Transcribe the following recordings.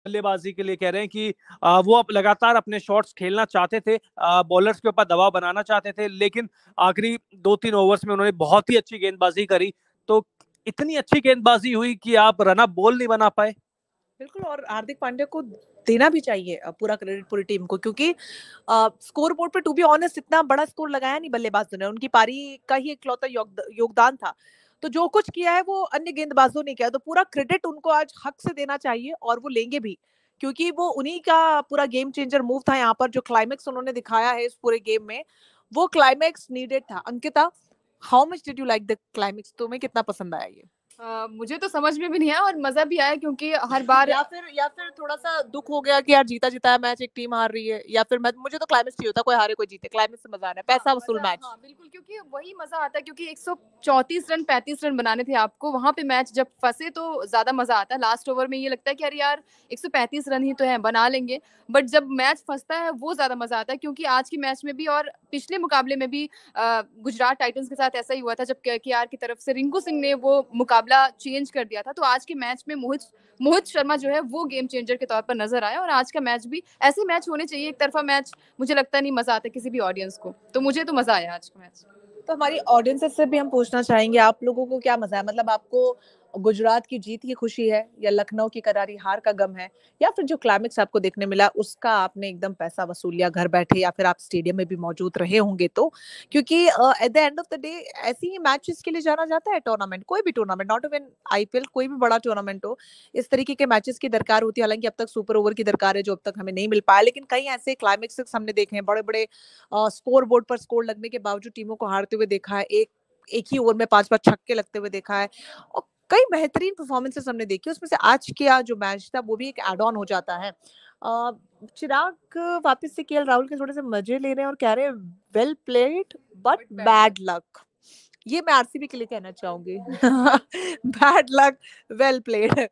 बल्लेबाजी के लिए कह रहे हैं कि वो अब लगातार अपने शॉट्स खेलना चाहते थे, बॉलर्स के ऊपर दबाव बनाना चाहते थे, लेकिन आखिरी 2-3 ओवर्स में उन्होंने बहुत ही अच्छी गेंदबाजी करी। तो इतनी अच्छी गेंदबाजी हुई कि आप रन अप बॉल नहीं बना पाए। बिल्कुल, और हार्दिक पांड्या को देना भी चाहिए पूरा क्रेडिट पूरी टीम को, क्योंकि स्कोर बोर्ड पे टू बी ऑनेस्ट इतना बड़ा स्कोर लगाया नहीं बल्लेबाजों ने, उनकी पारी का ही इकलौता योगदान था। तो जो कुछ किया है वो अन्य गेंदबाजों ने किया, तो पूरा क्रेडिट उनको आज हक से देना चाहिए और वो लेंगे भी, क्योंकि वो उन्हीं का पूरा गेम चेंजर मूव था यहाँ पर। जो क्लाइमेक्स उन्होंने दिखाया है इस पूरे गेम में, वो क्लाइमेक्स नीडेड था। Ankita, how much did you like the climax? तुम्हें कितना पसंद आया ये? मुझे तो समझ में भी नहीं आया और मजा भी आया, क्योंकि हर बार या फिर थोड़ा सा दुख हो गया कि यार जीता जीता है मैच, एक टीम हार रही है, या फिर मुझे तो क्लाइमेक्स चाहिए होता, कोई हारे कोई जीते, क्लाइमेक्स से मजा आ रहा है, पैसा वसूल मैच। हाँ बिल्कुल, क्योंकि वही मजा आता है, क्योंकि 134 रन 35 रन बनाने थे आपको वहां पे, मैच जब फंसे तो ज्यादा मजा आता है। लास्ट ओवर में ये लगता है कि अरे यार 135 रन ही तो है, बना लेंगे, बट जब मैच फंसता है वो ज्यादा मजा आता है। क्योंकि आज की मैच में भी और पिछले मुकाबले में भी गुजरात टाइटंस के साथ ऐसा ही हुआ था, जब केकेआर की तरफ से रिंकू सिंह ने वो मुकाबला चेंज कर दिया था। तो आज के मैच में मोहित शर्मा जो है वो गेम चेंजर के तौर पर नजर आया, और आज का मैच भी ऐसे मैच होने चाहिए। एक तरफा मैच मुझे लगता नहीं मजा आता किसी भी ऑडियंस को, तो मुझे तो मजा आया आज का मैच। तो हमारी ऑडियंस से भी हम पूछना चाहेंगे, आप लोगों को क्या मजा है? मतलब आपको गुजरात की जीत की खुशी है, या लखनऊ की करारी हार का गम है, या फिर जो क्लाइमेक्स आपको देखने मिला उसका आपने एकदम पैसा वसूल लिया घर बैठे, या फिर आप स्टेडियम में भी मौजूद रहे होंगे? तो क्योंकि at the end of the day ऐसे ही मैचेस के लिए जाना जाता है। टूर्नामेंट, कोई भी टूर्नामेंट, नॉट इवन आईपीएल, कोई भी बड़ा टूर्नामेंट हो, इस तरीके के मैचेस की दरकार होती है। हालांकि अब तक सुपर ओवर की दरकार है जो अब तक हमें नहीं मिल पाया, लेकिन कई ऐसे क्लाइमेक्स हमने देखे हैं, बड़े बड़े स्कोर बोर्ड पर स्कोर लगने के बावजूद टीमों को हारते हुए देखा है, एक ही ओवर में 5-5 छक्के लगते हुए देखा है, और कई बेहतरीन परफॉर्मेंसेस हमने देखी। उसमें से आज का जो मैच था वो भी एक एड ऑन हो जाता है। चिराग वापस से केएल राहुल के थोड़े से मजे ले रहे हैं और कह रहे हैं well played but bad luck. ये मैं आरसीबी के लिए कहना चाहूंगी। Bad luck, well played.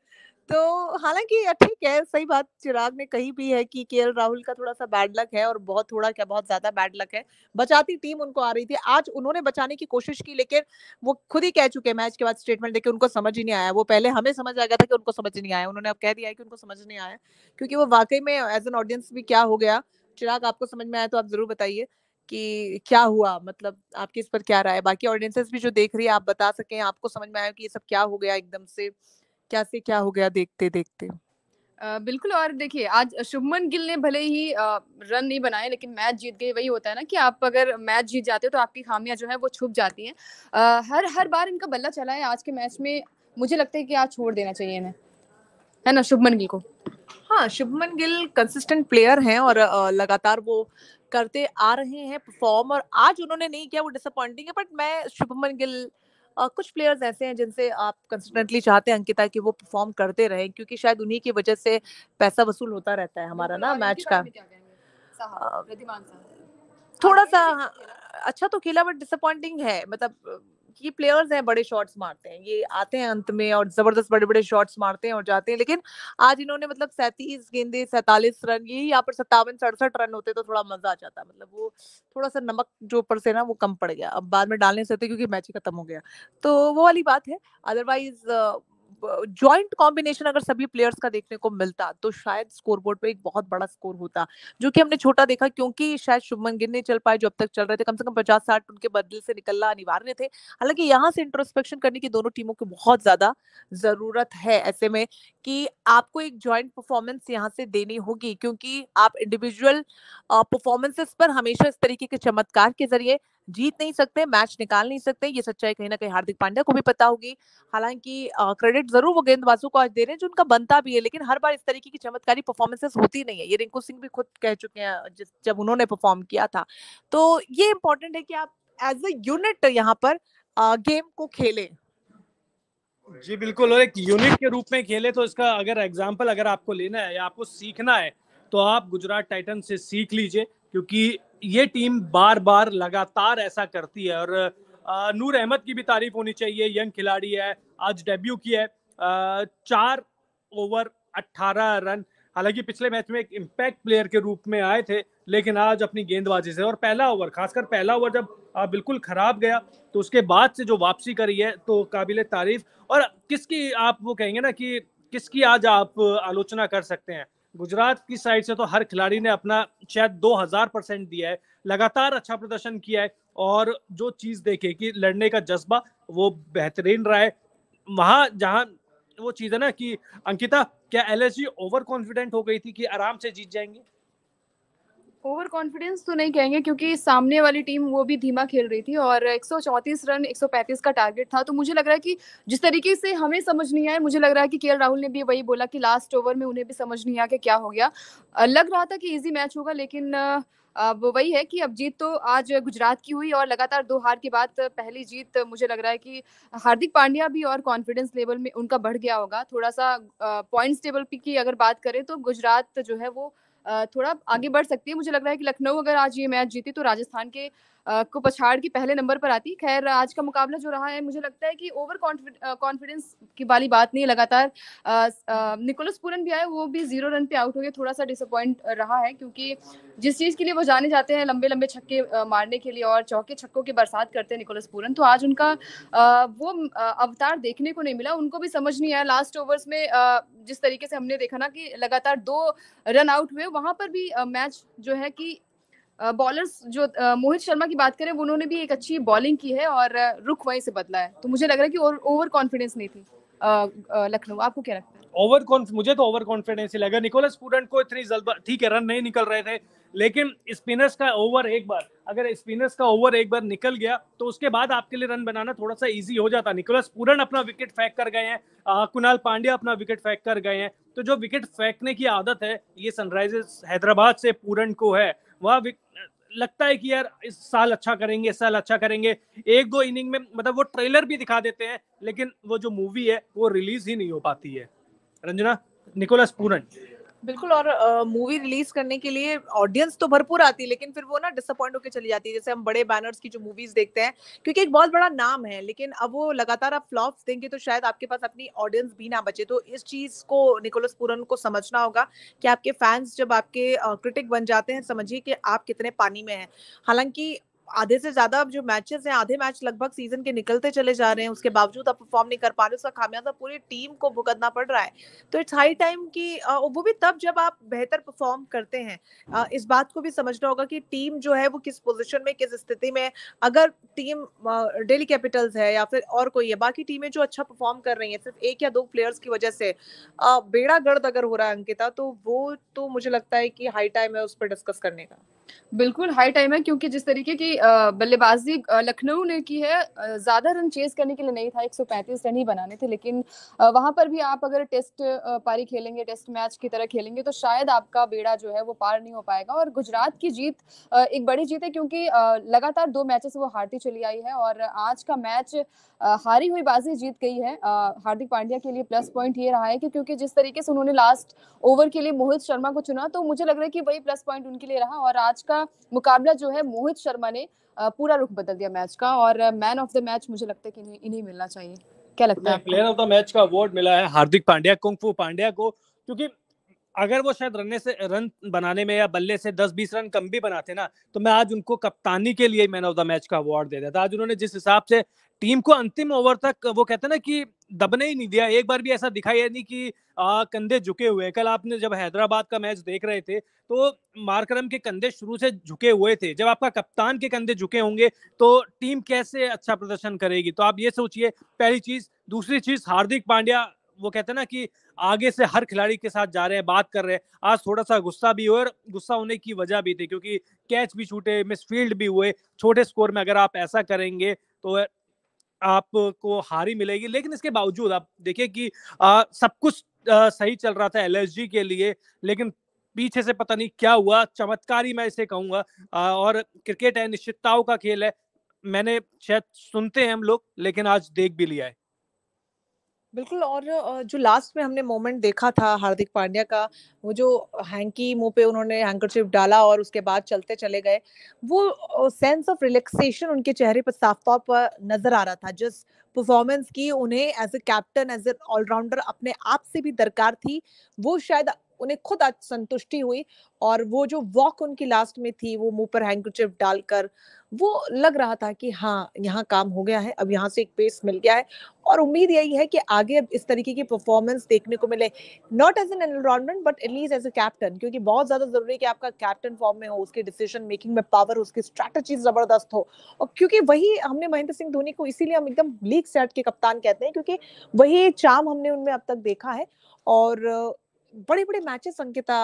तो हालांकि ठीक है, सही बात चिराग ने कही भी है कि केएल राहुल का थोड़ा सा बैड लक है, और बहुत थोड़ा क्या बहुत ज्यादा बैड लक है। बचाती टीम उनको आ रही थी, आज उन्होंने बचाने की कोशिश की, लेकिन वो खुद ही कह चुके हैं मैच के बाद स्टेटमेंट देके, उनको समझ ही नहीं आया। वो पहले हमें समझ आ गया था कि उनको समझ नहीं आया, उन्होंने अब कह दिया है कि उनको समझ नहीं आया, क्योंकि वो वाकई में एज एन ऑडियंस भी क्या हो गया। चिराग, आपको समझ में आया तो आप जरूर बताइए कि क्या हुआ, मतलब आपकी इस पर क्या राय है? बाकी ऑडियंसेस भी जो देख रही है, आप बता सकें आपको समझ में आया कि ये सब क्या हो गया एकदम से, क्या से क्या हो गया देखते देखते। बिल्कुल, और देखिए आज शुभमन गिल ने भले ही रन नहीं बनाए, लेकिन मैच जीत गए। वही होता है ना कि आप अगर मैच जीत जाते हो तो आपकी खामियां जो है वो छुप जाती हैं। हर हर बार इनका बल्ला चला है, आज के मैच में मुझे लगता है कि आज छोड़ देना चाहिए इन्हें, है ना, शुभमन गिल को। हाँ, शुभमन गिल कंसिस्टेंट प्लेयर हैं, और लगातार वो करते आ रहे हैं परफॉर्म, और आज उन्होंने नहीं किया वो डिसअपॉइंटिंग है। बट मैं शुभमन गिल, कुछ प्लेयर्स ऐसे हैं जिनसे आप कंसिस्टेंटली चाहते हैं अंकिता कि वो परफॉर्म करते रहें, क्योंकि शायद उन्हीं की वजह से पैसा वसूल होता रहता है हमारा ना मैच का। थोड़ा सा हाँ, अच्छा तो खेला, बट डिसअपॉइंटिंग है। मतलब ये प्लेयर्स हैं, बड़े शॉट्स मारते हैं, ये आते हैं अंत में और जबरदस्त बड़े बड़े शॉट्स मारते हैं और जाते हैं, लेकिन आज इन्होंने मतलब 37 गेंदे 47 रन, यही यहाँ पर 57-67 रन होते तो थोड़ा मजा आ जाता। मतलब वो थोड़ा सा नमक जो ऊपर से ना वो कम पड़ गया, अब बाद में डालने से होते, क्योंकि मैच ही खत्म हो गया, तो वो वाली बात है। अदरवाइज जॉइंट कॉम्बिनेशन अगर सभी प्लेयर्स का देखने को मिलता तो शायद स्कोरबोर्ड पे एक बहुत बड़ा स्कोर होता, जो कि हमने छोटा देखा, क्योंकि शायद शुभमन गिल नहीं चल पाए जो अब तक चल रहे थे। कम से कम 50-60 उनके बदले से निकलना अनिवार्य थे। हालांकि यहाँ से इंट्रोस्पेक्शन करने की दोनों टीमों को बहुत ज्यादा जरूरत है ऐसे में, कि आपको एक जॉइंट परफॉर्मेंस यहाँ से देनी होगी, क्योंकि आप इंडिविजुअल परफॉर्मेंसेस पर हमेशा इस तरीके के चमत्कार के जरिए जीत नहीं सकते, मैच निकाल नहीं सकते। ये सच्चाई कहीं ना कहीं हार्दिक पांड्या को भी पता होगी। हालांकि क्रेडिट जरूर वो गेंदबाजों को आज दे रहे हैं जो उनका बनता भी है, लेकिन हर बार इस तरीके की चमत्कारी परफॉर्मेंसेस होती नहीं है। ये रिंकू सिंह भी खुद कह चुके हैं जब उन्होंने परफॉर्म किया था। तो ये इंपॉर्टेंट है कि आप एज अ यूनिट यहाँ पर गेम को खेलें। जी बिल्कुल, और एक यूनिट के रूप में खेले तो इसका अगर एग्जाम्पल अगर आपको लेना है या आपको सीखना है तो आप गुजरात टाइटन से सीख लीजिए, क्योंकि ये टीम बार बार लगातार ऐसा करती है। और नूर अहमद की भी तारीफ होनी चाहिए, यंग खिलाड़ी है, आज डेब्यू किया है, 4 ओवर 18 रन। हालांकि पिछले मैच में एक इम्पैक्ट प्लेयर के रूप में आए थे, लेकिन आज अपनी गेंदबाजी से, और पहला ओवर, खासकर पहला ओवर जब बिल्कुल खराब गया तो उसके बाद से जो वापसी करी है तो काबिले तारीफ। और किसकी आप वो कहेंगे ना कि किसकी आज आप आलोचना कर सकते हैं? गुजरात की साइड से तो हर खिलाड़ी ने अपना शायद 2000% दिया है, लगातार अच्छा प्रदर्शन किया है और जो चीज़ देखे कि लड़ने का जज़्बा वो बेहतरीन रहा है। वहाँ जहाँ वो चीज़ है ना कि अंकिता, क्या एलएसजी ओवर कॉन्फिडेंट हो गई थी कि आराम से जीत जाएँगे? ओवर कॉन्फिडेंस तो नहीं कहेंगे क्योंकि सामने वाली टीम वो भी धीमा खेल रही थी और 134 रन 135 का टारगेट था, तो मुझे लग रहा है कि जिस तरीके से हमें समझ नहीं आया, मुझे लग रहा है कि केएल राहुल ने भी वही बोला कि लास्ट ओवर में उन्हें भी समझ नहीं आया कि क्या हो गया। लग रहा था कि इजी मैच होगा, लेकिन अब वही है कि अब जीत तो आज गुजरात की हुई और लगातार 2 हार के बाद पहली जीत, मुझे लग रहा है कि हार्दिक पांड्या भी और कॉन्फिडेंस लेवल में उनका बढ़ गया होगा। थोड़ा-सा पॉइंट्स टेबल की अगर बात करें तो गुजरात जो है वो थोड़ा आगे बढ़ सकती है। मुझे लग रहा है कि लखनऊ अगर आज ये मैच जीती तो राजस्थान के को पछाड़ के पहले नंबर पर आती। ख़ैर आज का मुकाबला जो रहा है, मुझे लगता है कि ओवर कॉन्फिडेंस की वाली बात नहीं है। लगातार निकोलस पूरन भी आए, वो भी 0 रन पे आउट हो गए। थोड़ा-सा डिसअपॉइंट रहा है क्योंकि जिस चीज़ के लिए वो जाने जाते हैं लंबे-लंबे छक्के मारने के लिए और चौके-छक्कों की बरसात करते हैं निकोलस पूरन, तो आज उनका वो अवतार देखने को नहीं मिला। उनको भी समझ नहीं आया लास्ट ओवर्स में जिस तरीके से हमने देखा ना कि लगातार 2 रन आउट हुए, वहाँ पर भी मैच जो है कि बॉलर्स जो मोहित शर्मा की बात करें, उन्होंने भी एक अच्छी बॉलिंग की है और रुख वहीं से बदला है। तो मुझे लग रहा है कि ओवर कॉन्फिडेंस नहीं थी लखनऊ। आपको क्या लगता है? मुझे तो ओवर कॉन्फिडेंस ही लगा। निकोलस पूरन को इतनी जल्द, ठीक है रन नहीं निकल रहे थे, लेकिन स्पिनर्स का ओवर एक बार, अगर स्पिनर्स का ओवर एक बार निकल गया तो उसके बाद आपके लिए रन बनाना थोड़ा सा इजी हो जाता। निकोलस पूरन अपना विकेट फेंक कर गए हैं, कुणाल पांड्या अपना विकेट फेंक कर गए हैं, तो जो विकेट फेंकने की आदत है ये सनराइजर्स हैदराबाद से पूरन को है। वह लगता है कि यार इस साल अच्छा करेंगे, इस साल अच्छा करेंगे। एक दो इनिंग में मतलब वो ट्रेलर भी दिखा देते हैं, लेकिन वो जो मूवी है वो रिलीज ही नहीं हो पाती है। रंजना, निकोलस पूरन। बिल्कुल। और मूवी रिलीज करने के लिए ऑडियंस तो भरपूर आती है, लेकिन फिर वो ना डिसअपॉइंट होकर चली जाती है। जैसे हम बड़े बैनर्स की जो मूवीज देखते हैं, क्योंकि एक बहुत बड़ा नाम है, लेकिन अब वो लगातार आप फ्लॉप्स देंगे तो शायद आपके पास अपनी ऑडियंस भी ना बचे। तो इस चीज को निकोलस पूरन को समझना होगा कि आपके फैंस जब आपके क्रिटिक बन जाते हैं, समझिए कि आप कितने पानी में हैं। हालांकि आधे से ज्यादा जो मैचेस हैं, आधे मैच लगभग सीजन के निकलते चले जा रहे हैं, उसके बावजूद आप परफॉर्म नहीं कर पा रहे, उसका खामियाजा पूरी टीम को भुगतना पड़ रहा है। तो इट्स हाई टाइम कि वो भी तब जब आप बेहतर परफॉर्म करते हैं। इस बात को भी समझना होगा कि टीम जो है वो किस पोजीशन में, किस स्थिति में है। अगर टीम दिल्ली कैपिटल्स है या फिर और कोई है, बाकी टीमें जो अच्छा परफॉर्म कर रही हैं सिर्फ एक या दो प्लेयर्स की वजह से बेड़ा गर्द अगर हो रहा है अंकिता, तो वो तो मुझे लगता है कि हाई टाइम है उस पर डिस्कस करने का। बिल्कुल हाई टाइम है क्योंकि जिस तरीके की बल्लेबाजी लखनऊ ने की है, ज़्यादा रन चेज़ करने के लिए नहीं था, 135 रन ही बनाने थे, लेकिन वहाँ पर भी आप अगर टेस्ट पारी खेलेंगे, टेस्ट मैच की तरह खेलेंगे तो शायद आपका बेड़ा जो है वो पार नहीं हो पाएगा। और गुजरात की जीत एक बड़ी जीत है क्योंकि लगातार 2 मैचेस वो हारती चली आई है और आज का मैच हारी हुई बाजी जीत गई है। हार्दिक पांड्या के लिए प्लस पॉइंट ये रहा है कि क्योंकि जिस तरीके से उन्होंने लास्ट ओवर के लिए मोहित शर्मा को चुना, तो मुझे लग रहा है कि वही प्लस पॉइंट उनके लिए रहा। और आज का मुकाबला जो है मोहित शर्मा ने पूरा रुख बदल दिया मैच का और मैन ऑफ द मैच मुझे लगता है कि इन्हें मिलना चाहिए। क्या लगता है? प्लेयर ऑफ द मैच का अवार्ड मिला है हार्दिक पांड्या, कुंग-फू पांड्या को, क्योंकि अगर वो शायद रन बनाने में या बल्ले से 10-20 रन कम भी बनाते ना, तो मैं आज उनको कप्तानी के लिए मैन ऑफ द मैच का अवार्ड दे देता। आज उन्होंने जिस हिसाब से टीम को अंतिम ओवर तक वो कहते हैं ना कि दबने ही नहीं दिया। एक बार भी ऐसा दिखाई नहीं कि कंधे झुके हुए। कल आपने जब हैदराबाद का मैच देख रहे थे तो मार्करम के कंधे शुरू से झुके हुए थे। जब आपका कप्तान के कंधे झुके होंगे तो टीम कैसे अच्छा प्रदर्शन करेगी। तो आप ये सोचिए, पहली चीज। दूसरी चीज, हार्दिक पांड्या वो कहते हैं ना कि आगे से हर खिलाड़ी के साथ जा रहे हैं, बात कर रहे हैं। आज थोड़ा सा गुस्सा भी हुआ और गुस्सा होने की वजह भी थी क्योंकि कैच भी छूटे, मिसफील्ड भी हुए। छोटे स्कोर में अगर आप ऐसा करेंगे तो आपको हार ही मिलेगी। लेकिन इसके बावजूद आप देखिए कि सब कुछ सही चल रहा था एलएसजी के लिए, लेकिन पीछे से पता नहीं क्या हुआ, चमत्कारी मैं इसे कहूंगा। और क्रिकेट है, निश्चितताओं का खेल है। मैंने शायद सुनते हैं हम लोग, लेकिन आज देख भी लिया है। बिल्कुल। और जो लास्ट में हमने मोमेंट देखा था हार्दिक पांड्या का, वो जो हैंकी मुंह पे उन्होंने हैंकरचीफ डाला और उसके बाद चलते चले गए, वो सेंस ऑफ रिलैक्सेशन उनके चेहरे पर साफ तौर पर नजर आ रहा था। जिस परफॉर्मेंस की उन्हें as a captain, as a allrounder अपने आप से भी दरकार थी, वो शायद उन्हें खुद आज संतुष्टि हुई। और वो जो वॉक उनकी लास्ट में थी, वो मुंह पर हैंकरचीफ डालकर, वो लग रहा था कि हाँ, यहाँ काम हो गया है, अब यहाँ से एक पेस मिल गया है। और उम्मीद यही है कि आगे अब इस तरीके की परफॉर्मेंस देखने को मिले, not as an allrounder but at least as a captain, क्योंकि बहुत ज्यादा जरूरी है कि आपका कैप्टन फॉर्म में हो, उसके डिसीजन मेकिंग में पावर, उसकी स्ट्रैटेजी जबरदस्त हो। और क्योंकि वही हमने महेंद्र सिंह धोनी को इसीलिए हम एकदम लीग से हट के कप्तान कहते हैं, क्योंकि वही चार्म हमने उनमें अब तक देखा है। और बड़े बड़े मैचेस अंकिता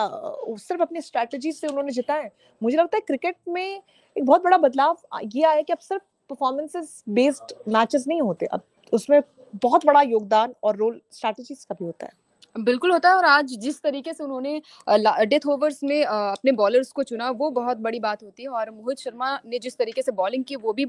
सिर्फ अपनी स्ट्रैटेजी से उन्होंने जिताए। मुझे लगता है क्रिकेट में एक बहुत बड़ा बदलाव ये आया कि अब सिर्फ परफॉर्मेंसेस बेस्ड मैचेस नहीं होते, अब उसमें बहुत बड़ा योगदान और रोल स्ट्रैटेजीज का भी होता है। बिल्कुल होता है। और आज जिस तरीके से उन्होंने डेथ ओवर्स में अपने बॉलर्स को चुना, वो बहुत बड़ी बात होती है। और मोहित शर्मा ने जिस तरीके से बॉलिंग की, वो भी